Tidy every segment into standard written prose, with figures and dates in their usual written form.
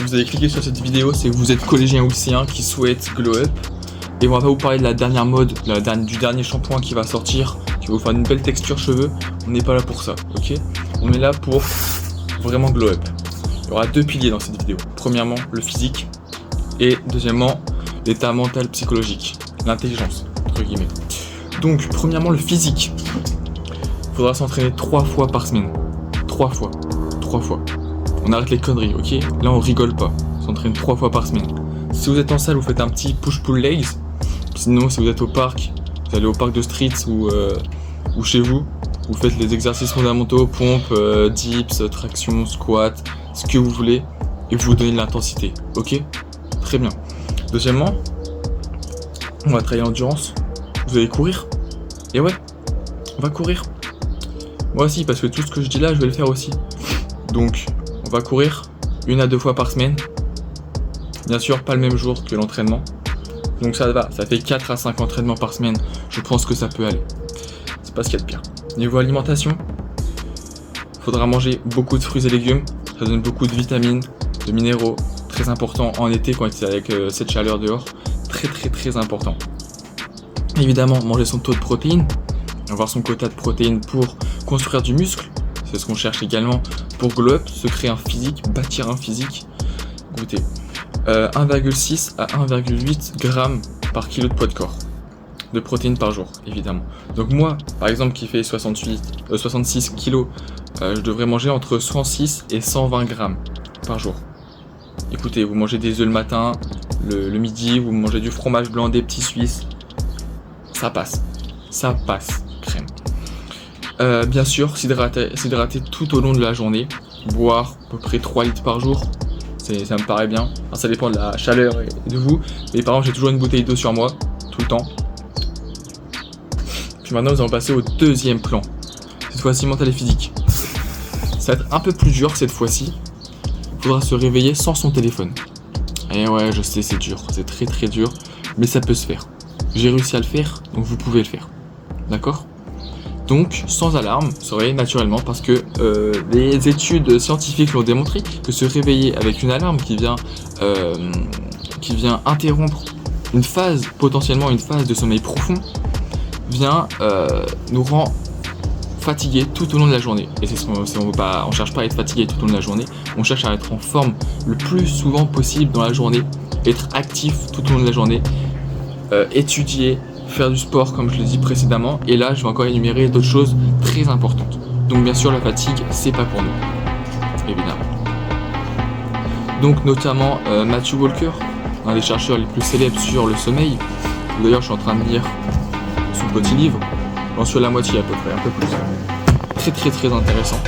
si vous avez cliqué sur cette vidéo, c'est que vous êtes collégien ou lycéen qui souhaite glow up. Et on va pas vous parler de la dernière mode, du dernier shampoing qui va sortir, qui va vous faire une belle texture cheveux. On n'est pas là pour ça, ok? On est là pour vraiment glow up. Il y aura deux piliers dans cette vidéo. Premièrement, le physique. Et deuxièmement, l'état mental psychologique. L'intelligence, entre guillemets. Donc, premièrement, le physique. Il faudra s'entraîner 3 fois par semaine. 3 fois. On arrête les conneries, ok? Là, on rigole pas. On s'entraîne 3 fois par semaine. Si vous êtes en salle, vous faites un petit push-pull legs. Sinon, si vous êtes au parc, vous allez au parc de street ou chez vous, vous faites les exercices fondamentaux, pompe, dips, traction, squat, ce que vous voulez, et vous donnez de l'intensité, ok? Très bien. Deuxièmement, on va travailler l'endurance. Vous allez courir. Et ouais, on va courir. Moi aussi, parce que tout ce que je dis là, je vais le faire aussi. Donc, on va courir 1 à 2 fois par semaine. Bien sûr, pas le même jour que l'entraînement. Donc ça va, ça fait 4 à 5 entraînements par semaine. Je pense que ça peut aller. C'est pas ce qu'il y a de pire. Niveau alimentation, faudra manger beaucoup de fruits et légumes. Ça donne beaucoup de vitamines, de minéraux. Très important en été quand c'est avec cette chaleur dehors. Très important. Évidemment, manger son taux de protéines. Avoir son quota de protéines pour construire du muscle. C'est ce qu'on cherche également pour glow up, se créer un physique, bâtir un physique. Écoutez. 1,6 à 1,8 grammes par kilo de poids de corps de protéines par jour, évidemment. Donc moi, par exemple, qui fait 66 kilos, je devrais manger entre 106 et 120 grammes par jour. Écoutez, vous mangez des œufs le matin, le midi, vous mangez du fromage blanc, des petits suisses, ça passe, crème. Bien sûr, s'hydrater tout au long de la journée, boire à peu près 3 litres par jour. Ça me paraît bien. Enfin, ça dépend de la chaleur et de vous. Mais par exemple, j'ai toujours une bouteille d'eau sur moi, tout le temps. Puis maintenant, nous allons passer au deuxième plan. Cette fois-ci, mental et physique. Ça va être un peu plus dur cette fois-ci. Il faudra se réveiller sans son téléphone. Et ouais, je sais, c'est dur. C'est très dur. Mais ça peut se faire. J'ai réussi à le faire, donc vous pouvez le faire. D'accord ? Donc, sans alarme, se réveiller naturellement parce que les études scientifiques l'ont démontré que se réveiller avec une alarme qui vient interrompre potentiellement une phase de sommeil profond, nous rend fatigués tout au long de la journée. Et on cherche pas à être fatigué tout au long de la journée, on cherche à être en forme le plus souvent possible dans la journée, être actif tout au long de la journée, étudier, faire du sport comme je l'ai dit précédemment, et là je vais encore énumérer d'autres choses très importantes. Donc bien sûr la fatigue c'est pas pour nous, évidemment. Donc notamment Matthew Walker, un des chercheurs les plus célèbres sur le sommeil. D'ailleurs je suis en train de lire son petit livre, j'en suis à la moitié à peu près, un peu plus. Très intéressant.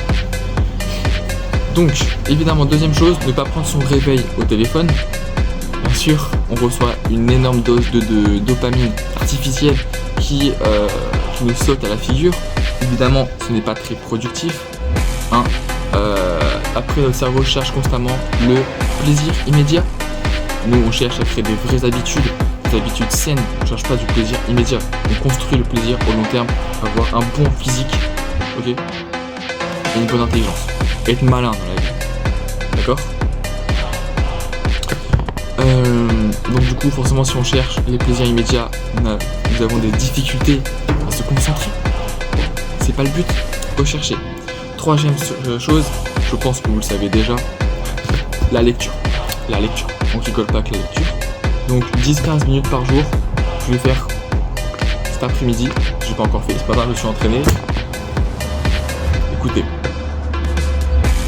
Donc évidemment deuxième chose, ne pas prendre son réveil au téléphone. Bien sûr, on reçoit une énorme dose de dopamine artificielle qui nous saute à la figure. Évidemment, ce n'est pas très productif. Après, notre cerveau cherche constamment le plaisir immédiat. Nous, on cherche à créer des vraies habitudes, des habitudes saines. On ne cherche pas du plaisir immédiat. On construit le plaisir au long terme, avoir un bon physique, ok, et une bonne intelligence. Être malin dans la vie. D'accord ? Donc du coup forcément si on cherche les plaisirs immédiats, nous avons des difficultés à se concentrer. C'est pas le but, rechercher. Troisième chose, je pense que vous le savez déjà, la lecture. On rigole pas avec la lecture. Donc 10-15 minutes par jour, je vais faire cet après-midi, j'ai pas encore fait, c'est pas grave, je me suis entraîné. Écoutez.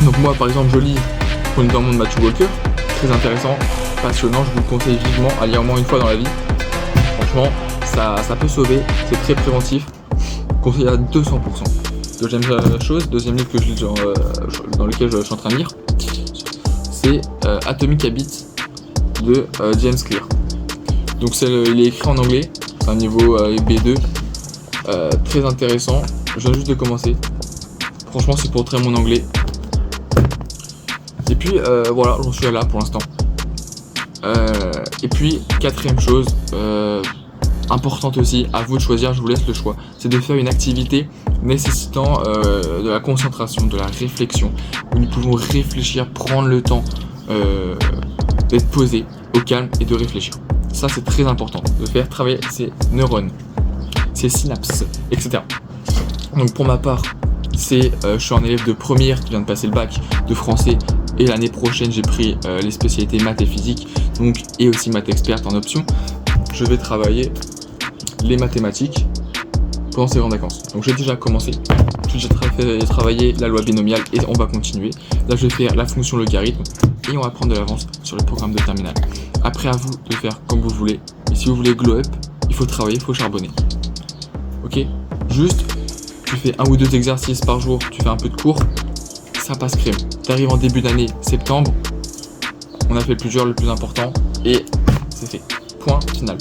Donc moi par exemple je lis Run dans le monde de Matthew Walker, très intéressant. Passionnant, je vous le conseille vivement à lire au moins une fois dans la vie. Franchement, ça peut sauver, c'est très préventif. Conseillé à 200%. Deuxième livre que je lis, dans lequel je suis en train de lire, c'est Atomic Habits de James Clear. Donc il est écrit en anglais, c'est un niveau B2, très intéressant. Je viens juste de commencer. Franchement, c'est pour traiter mon anglais. Et puis voilà, j'en suis là pour l'instant. Et puis, quatrième chose, importante aussi, à vous de choisir, je vous laisse le choix, c'est de faire une activité nécessitant de la concentration, de la réflexion, où nous pouvons réfléchir, prendre le temps d'être posé, au calme et de réfléchir. Ça, c'est très important, de faire travailler ses neurones, ses synapses, etc. Donc pour ma part, je suis un élève de première qui vient de passer le bac de français, et l'année prochaine j'ai pris les spécialités maths et physique, donc, et aussi maths experte en option. Je vais travailler les mathématiques pendant ces grandes vacances. Donc j'ai déjà commencé, j'ai déjà travaillé la loi binomiale et on va continuer. Là je vais faire la fonction logarithme et on va prendre de l'avance sur le programme de terminale. Après, à vous de faire comme vous voulez, et si vous voulez glow up, il faut travailler, il faut charbonner. Ok, juste tu fais 1 ou 2 exercices par jour, tu fais un peu de cours, ça passe crème. Tu arrives en début d'année, septembre, on a fait le plus dur, le plus important, et c'est fait. Point final.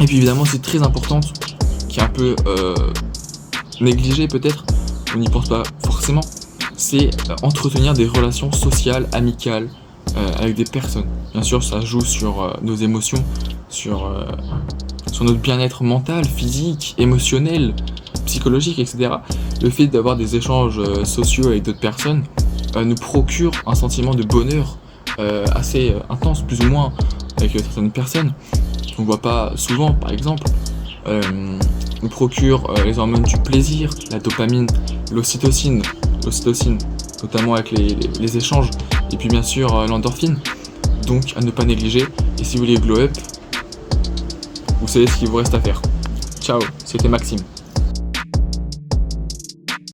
Et puis évidemment, c'est très important, qui est un peu négligé peut-être, on n'y pense pas forcément, c'est entretenir des relations sociales, amicales, avec des personnes. Bien sûr, ça joue sur nos émotions, sur notre bien-être mental, physique, émotionnel, psychologique, etc. Le fait d'avoir des échanges sociaux avec d'autres personnes nous procure un sentiment de bonheur assez intense, plus ou moins, avec certaines personnes qu'on ne voit pas souvent, par exemple. Nous procure les hormones du plaisir, la dopamine, l'ocytocine, notamment avec les échanges, et puis bien sûr l'endorphine, donc à ne pas négliger. Et si vous voulez glow up, vous savez ce qu'il vous reste à faire. Ciao, c'était Maxime.